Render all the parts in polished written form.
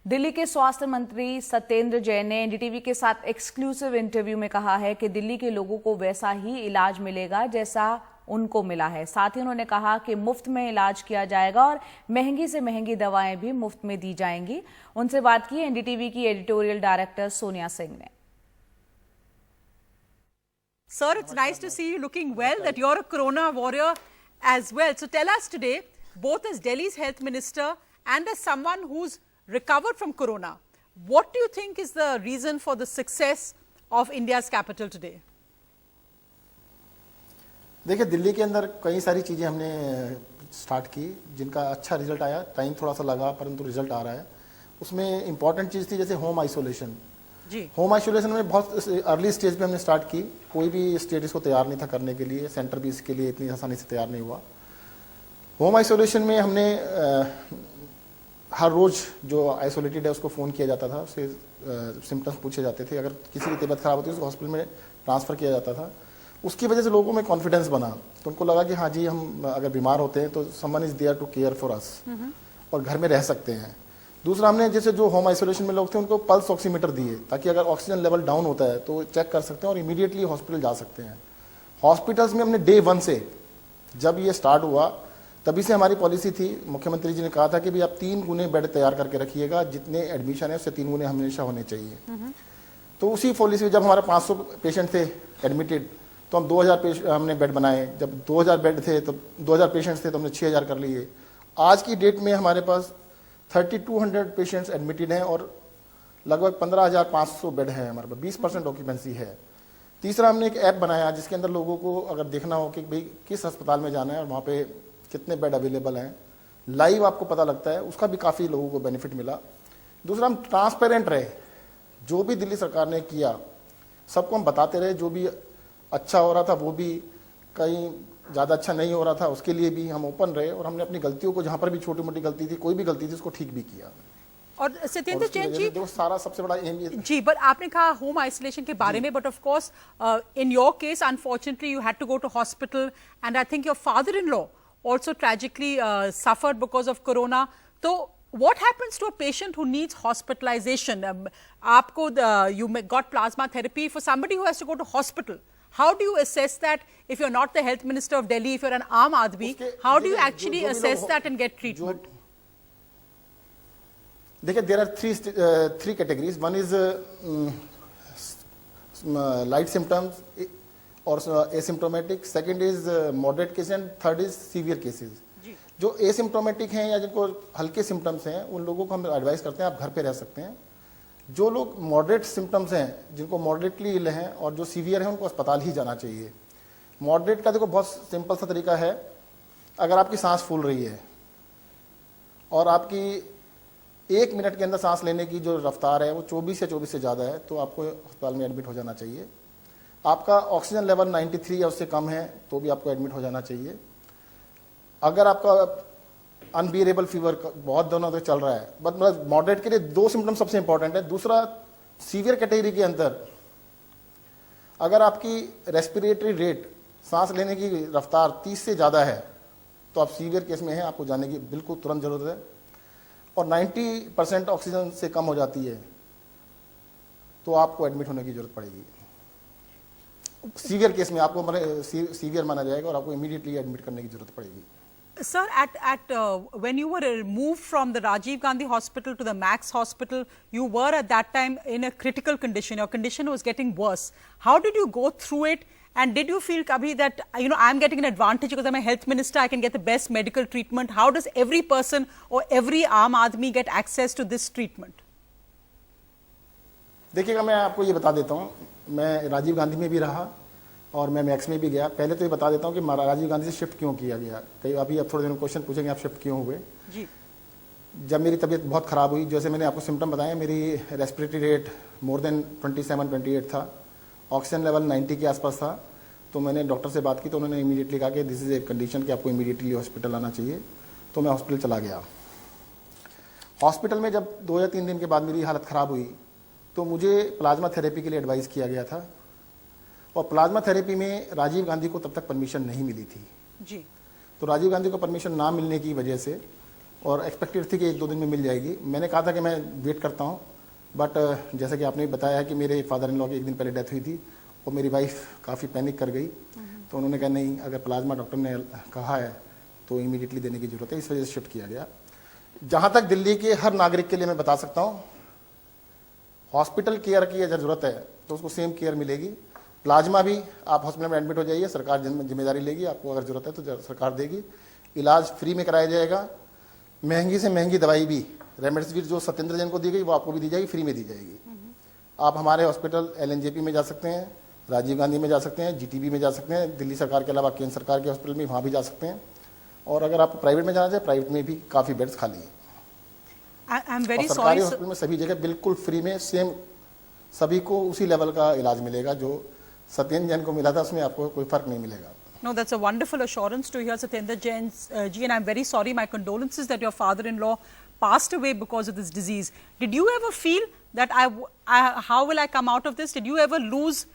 दिल्ली के स्वास्थ्य मंत्री सत्येंद्र जैन ने एनडीटीवी के साथ एक्सक्लूसिव इंटरव्यू में कहा है कि दिल्ली के लोगों को वैसा ही इलाज मिलेगा जैसा उनको मिला है। साथ ही उन्होंने कहा कि मुफ्त में इलाज किया जाएगा और महंगी से महंगी दवाएं भी मुफ्त में दी जाएंगी। उनसे बात की एनडीटीवी की एडिटोरियल डायरेक्टर सोनिया सिंह ने। Sir, it's nice to see you looking well, that you're a corona warrior as well. So tell us today, both as Delhi's health minister and as someone who's recovered from corona, what do you think is the reason for the success of India's capital today? देखिए, दिल्ली के अंदर कई सारी चीज़ें हमने start की जिनका अच्छा रिजल्ट आया। टाइम थोड़ा सा लगा परंतु रिजल्ट आ रहा है। उसमें इंपॉर्टेंट चीज़ थी जैसे होम आइसोलेशन। होम आइसोलेशन में बहुत अर्ली स्टेज पे हमने स्टार्ट की। कोई भी स्टेट इसको तैयार नहीं था करने के लिए, सेंटर भी इसके लिए इतनी आसानी से तैयार नहीं हुआ। होम आइसोलेशन में हमने हर रोज़ जो आइसोलेटेड है उसको फ़ोन किया जाता था, उसके सिम्टम्स पूछे जाते थे। अगर किसी की तबीयत खराब होती है उसको हॉस्पिटल में ट्रांसफ़र किया जाता था। उसकी वजह से लोगों में कॉन्फिडेंस बना, तो उनको लगा कि हाँ जी, हम अगर बीमार होते हैं तो someone is there to care for us और घर में रह सकते हैं। दूसरा, हमने जैसे जो होम आइसोलेशन में लोग थे उनको पल्स ऑक्सीमीटर दिए ताकि अगर ऑक्सीजन लेवल डाउन होता है तो चेक कर सकते हैं और इमीडिएटली हॉस्पिटल जा सकते हैं। हॉस्पिटल्स में हमने डे 1 से जब ये स्टार्ट हुआ तभी से हमारी पॉलिसी थी, मुख्यमंत्री जी ने कहा था कि भी आप 3 गुने बेड तैयार करके रखिएगा, जितने एडमिशन है उससे 3 गुने हमेशा होने चाहिए। तो उसी पॉलिसी में जब हमारे 500 पेशेंट थे एडमिटेड तो हम 2000 हमने बेड बनाए। जब 2000 बेड थे तो 2000 पेशेंट्स थे तो हमने 6000 कर लिए। आज की डेट में हमारे पास 3200 पेशेंट्स एडमिटेड हैं और लगभग 15500 बेड है हमारे पास, 20% ऑक्यूपेंसी है। तीसरा, हमने एक ऐप बनाया जिसके अंदर लोगों को अगर देखना हो कि भाई किस अस्पताल में जाना है और वहाँ पे कितने बेड अवेलेबल हैं, लाइव आपको पता लगता है। उसका भी काफ़ी लोगों को बेनिफिट मिला। दूसरा, हम ट्रांसपेरेंट रहे, जो भी दिल्ली सरकार ने किया सबको हम बताते रहे। जो भी अच्छा हो रहा था वो भी, कहीं ज़्यादा अच्छा नहीं हो रहा था उसके लिए भी हम ओपन रहे और हमने अपनी गलतियों को, जहाँ पर भी छोटी मोटी गलती थी, कोई भी गलती थी, उसको ठीक भी किया। और सत्येंद्र जैन जी, देखो सारा सबसे बड़ा एम ये जी, बट आपने कहा होम आइसोलेशन के बारे में, but of course in your case unfortunately you had to go to hospital and I think your father in law also tragically suffered because of corona. So what happens to a patient who needs hospitalization? Aapko you got plasma therapy. For somebody who has to go to hospital, how do you assess that if you're not the health minister of Delhi, if you're an Aam Aadmi, how do you actually assess that and get treatment? देखिए, there are three categories. One is light symptoms और asymptomatic, second is moderate cases and third is severe cases. जो asymptomatic हैं या जिनको हल्के symptoms हैं उन लोगों को हम एडवाइस करते हैं आप घर पे रह सकते हैं। जो लोग मॉडरेट सिम्टम्स हैं, जिनको मॉडरेटली इल हैं और जो सीवियर हैं, उनको अस्पताल ही जाना चाहिए। मॉडरेट का देखो बहुत सिंपल सा तरीका है, अगर आपकी सांस फूल रही है और आपकी 1 मिनट के अंदर सांस लेने की जो रफ्तार है वो 24 या 24 से ज़्यादा है तो आपको अस्पताल में एडमिट हो जाना चाहिए। आपका ऑक्सीजन लेवल 93 या उससे कम है तो भी आपको एडमिट हो जाना चाहिए। अगर आपका अनबियरेबल फीवर बहुत दिनों तक चल रहा है, मतलब मॉडरेट के लिए 2 सिम्टम सबसे इंपॉर्टेंट है। दूसरा, सीवियर कैटेगरी के अंदर अगर आपकी रेस्पिरेटरी रेट, सांस लेने की रफ्तार 30 से ज़्यादा है तो आप सीवियर केस में हैं, आपको जाने की बिल्कुल तुरंत जरूरत है। और 90% ऑक्सीजन से कम हो जाती है तो आपको एडमिट होने की जरूरत पड़ेगी। सीवियर केस में आपको सीवियर माना जाएगा और आपको इमीडिएटली एडमिट करने की जरूरत पड़ेगी। Sir, when you were moved from the Rajiv Gandhi Hospital to the Max Hospital, you were at that time in a critical condition. Your condition was getting worse. How did you go through it? And did you feel kabhi that, you know, I'm getting an advantage because I'm a health minister, I can get the best medical treatment? How does every person or every Aam Aadmi get access to this treatment? देखिएगा, मैं आपको ये बता देता हूँ, मैं राजीव गांधी में भी रहा और मैं मैक्स में भी गया। पहले तो ये बता देता हूँ कि राजीव गांधी से शिफ्ट क्यों किया गया। कई अभी अब थोड़े दिनों क्वेश्चन पूछेंगे आप शिफ्ट क्यों हुए जी। जब मेरी तबीयत बहुत ख़राब हुई, जैसे मैंने आपको सिम्टम बताए, मेरी रेस्पिरेटरी रेट मोर देन 27-28 था, ऑक्सीजन लेवल 90 के आसपास था। तो मैंने डॉक्टर से बात की तो उन्होंने इमीडिएटली कहा कि दिस इज़ ए कंडीशन कि आपको इमीडिएटली हॉस्पिटल आना चाहिए। तो मैं हॉस्पिटल चला गया। हॉस्पिटल में जब 2 या 3 दिन के बाद मेरी हालत ख़राब हुई तो मुझे प्लाज्मा थेरेपी के लिए एडवाइस किया गया था और प्लाज्मा थेरेपी में राजीव गांधी को तब तक परमिशन नहीं मिली थी जी। तो राजीव गांधी को परमिशन ना मिलने की वजह से और एक्सपेक्टेड थी कि 1-2 दिन में मिल जाएगी। मैंने कहा था कि मैं वेट करता हूँ, बट जैसा कि आपने बताया है कि मेरे फादर इन लॉ की 1 दिन पहले डेथ हुई थी और मेरी वाइफ काफ़ी पैनिक कर गई। तो उन्होंने कहा नहीं, अगर प्लाज्मा डॉक्टर ने कहा है तो इमीडिएटली देने की ज़रूरत है, इस वजह से शिफ्ट किया गया। जहाँ तक दिल्ली के हर नागरिक के लिए मैं बता सकता हूँ, हॉस्पिटल केयर की अगर ज़रूरत है तो उसको सेम केयर मिलेगी। प्लाज्मा भी आप हॉस्पिटल में एडमिट हो जाइए, सरकार जिम्मेदारी लेगी, आपको अगर ज़रूरत है तो सरकार देगी। इलाज फ्री में कराया जाएगा। महंगी से महंगी दवाई भी रेमडेसिविर जो सत्येंद्र जैन को दी गई वो आपको भी दी जाएगी, फ्री में दी जाएगी। आप हमारे हॉस्पिटल LNJP में जा सकते हैं, राजीव गांधी में जा सकते हैं, GTB में जा सकते हैं, दिल्ली सरकार के अलावा केंद्र सरकार के हॉस्पिटल में वहाँ भी जा सकते हैं। और अगर आप प्राइवेट में जाना चाहें, प्राइवेट में भी काफ़ी बेड्स खाली हैं। सरकारी हॉस्पिटल में सभी जगह बिल्कुल फ्री में सेम सभी को उसी लेवल का इलाज मिलेगा जो सत्येंद्र जैन को मिला था, उसमें आपको कोई फर्क नहीं मिलेगा। No, that's a wonderful assurance to hear, Satyendra Jain ji, and I'm very sorry. My condolences that your father-in-law passed away because of this disease. Did you ever feel that how will I come out of this? Did you ever lose?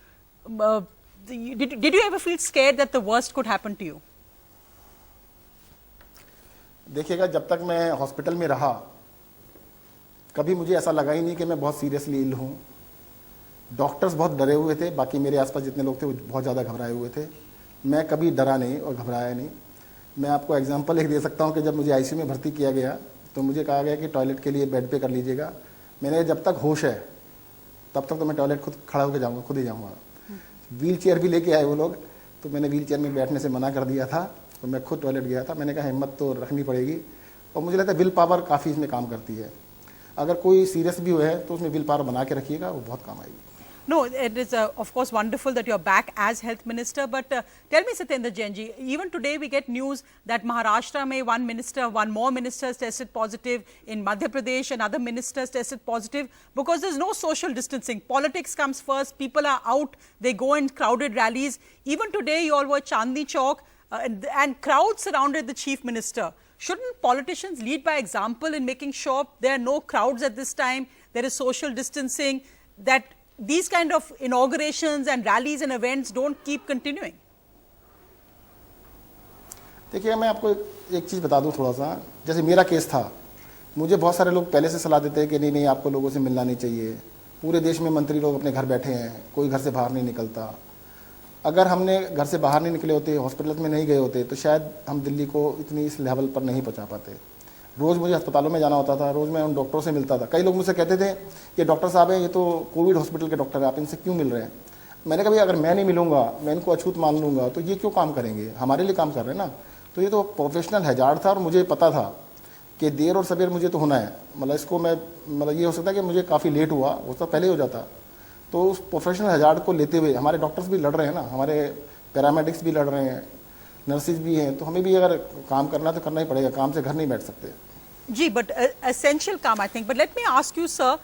Did you ever feel scared that the worst could happen to you? देखिएगा, जब तक मैं hospital में रहा कभी मुझे ऐसा लगा ही नहीं कि मैं बहुत सीरियसली इल हूँ। डॉक्टर्स बहुत डरे हुए थे, बाकी मेरे आसपास जितने लोग थे वो बहुत ज़्यादा घबराए हुए थे। मैं कभी डरा नहीं और घबराया नहीं। मैं आपको एग्जांपल एक दे सकता हूँ कि जब मुझे ICU में भर्ती किया गया तो मुझे कहा गया कि टॉयलेट के लिए बेड पे कर लीजिएगा। मैंने जब तक होश है तब तक तो मैं टॉयलेट खुद खड़ा होकर जाऊँगा, खुद ही जाऊँगा। व्हील चेयर भी लेके आए वो लोग, तो मैंने व्हील चेयर में बैठने से मना कर दिया था, तो मैं खुद टॉयलेट गया था। मैंने कहा हिम्मत तो रखनी पड़ेगी, और मुझे लगता है विल पावर काफ़ी इसमें काम करती है। अगर कोई सीरियस भी हुआ है तो उसमें विल पावर बना के रखिएगा, वो बहुत काम आएगी। No, it is of course wonderful that you're back as health minister, but tell me, Satyendra Jain ji, even today we get news that Maharashtra mein one more minister has tested positive, in Madhya Pradesh another minister has tested positive, because there's no social distancing. Politics comes first, people are out, they go in crowded rallies. Even today you all were Chandni Chowk and crowds surrounded the chief minister. Shouldn't politicians lead by example in making sure there are no crowds at this time, there is social distancing, that these kind of inaugurations and rallies and events don't keep continuing? देखिए, मैं आपको एक चीज़ बता दूं थोड़ा सा। जैसे मेरा केस था, मुझे बहुत सारे लोग पहले से सलाह देते हैं कि नहीं आपको लोगों से मिलना नहीं चाहिए। पूरे देश में मंत्री लोग अपने घर बैठे हैं, कोई घर से बाहर नहीं निकलता। अगर हमने घर से बाहर नहीं निकले होते, हॉस्पिटल में नहीं गए होते, तो शायद हम दिल्ली को इतनी इस लेवल पर नहीं पहुँचा पाते। रोज़ मुझे अस्पतालों में जाना होता था, रोज़ मैं उन डॉक्टरों से मिलता था। कई लोग मुझसे कहते थे ये डॉक्टर साहब हैं, ये तो कोविड हॉस्पिटल के डॉक्टर हैं, आप इनसे क्यों मिल रहे हैं? मैंने कहा भाई अगर मैं नहीं मिलूंगा, मैं इनको अछूत मान लूँगा, तो ये क्यों काम करेंगे? हमारे लिए काम कर रहे हैं ना। तो ये तो प्रोफेशनल हैजार्ड था और मुझे पता था कि देर और सवेर मुझे तो होना है। मतलब इसको मैं ये हो सकता है कि मुझे काफ़ी लेट हुआ, वो तो पहले हो जाता। तो उस प्रोफेशनल हैजार्ड को लेते हुए हमारे डॉक्टर्स भी लड़ रहे हैं ना, हमारे पैरामेडिक्स भी लड़ रहे हैं, नर्सिस भी हैं, तो हमें भी अगर काम करना तो करना ही पड़ेगा, काम से घर नहीं बैठ सकते। Gee, but essential calm, I think. But let me ask you, sir,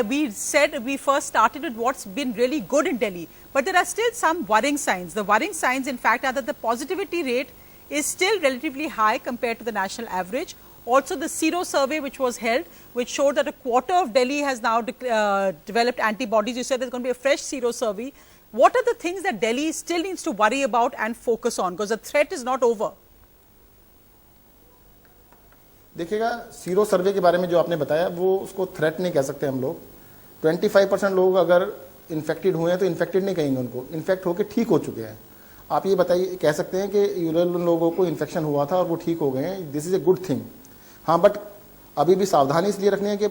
we said we first started with what's been really good in Delhi, but there are still some worrying signs. The worrying signs, in fact, are that the positivity rate is still relatively high compared to the national average. Also, the Sero survey which was held, which showed that a quarter of Delhi has now developed antibodies. You said there's going to be a fresh Sero survey. What are the things that Delhi still needs to worry about and focus on? Because the threat is not over. देखिएगा, sero survey के बारे में जो आपने बताया वो उसको threat नहीं कह सकते हम लोग। 25% लोग अगर इन्फेक्टेड हुए हैं तो इन्फेक्टेड नहीं कहेंगे उनको, इन्फेक्ट होकर ठीक हो चुके हैं। आप ये बताइए, कह सकते हैं कि यूजुअल लोगों को इन्फेक्शन हुआ था और वो ठीक हो गए हैं, this is a good thing. हाँ, बट अभी भी सावधानी इसलिए रखनी है कि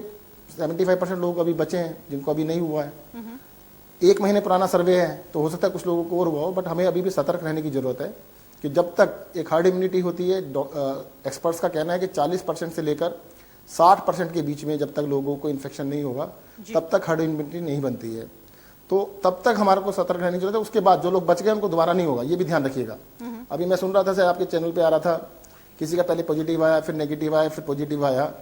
75% लोग अभी बचे हैं जिनको अभी नहीं हुआ है। 1 महीने पुराना सर्वे है तो हो सकता है कुछ लोगों को और हुआ हो, बट हमें अभी भी सतर्क रहने की ज़रूरत है कि जब तक एक हार्ड इम्यूनिटी होती है, एक्सपर्ट्स का कहना है कि 40% से लेकर 60% के बीच में जब तक लोगों को इन्फेक्शन नहीं होगा तब तक हार्ड इम्यूनिटी नहीं बनती है। तो तब तक हमारे को सतर्क रहने की जरूरत है। उसके बाद जो लोग बच गए उनको दोबारा नहीं होगा, ये भी ध्यान रखिएगा। अभी मैं सुन रहा था, आपके चैनल पे आ रहा था, किसी का पहले पॉजिटिव आया, फिर नेगेटिव आया, फिर पॉजिटिव आया।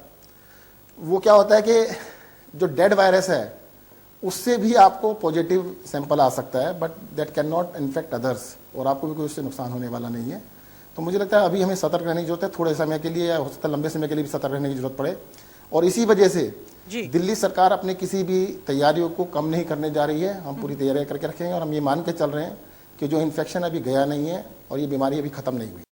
वो क्या होता है कि जो डेड वायरस है उससे भी आपको पॉजिटिव सैंपल आ सकता है, but that can not infect others, और आपको भी कोई उससे नुकसान होने वाला नहीं है। तो मुझे लगता है अभी हमें सतर्क रहने की जरूरत है, थोड़े समय के लिए या हो सकता है लंबे समय के लिए भी सतर्क रहने की जरूरत पड़े। और इसी वजह से दिल्ली सरकार अपने किसी भी तैयारियों को कम नहीं करने जा रही है। हम पूरी तैयारियां करके रखेंगे और हम ये मान के चल रहे हैं कि जो इन्फेक्शन अभी गया नहीं है और ये बीमारी अभी खत्म नहीं हुई।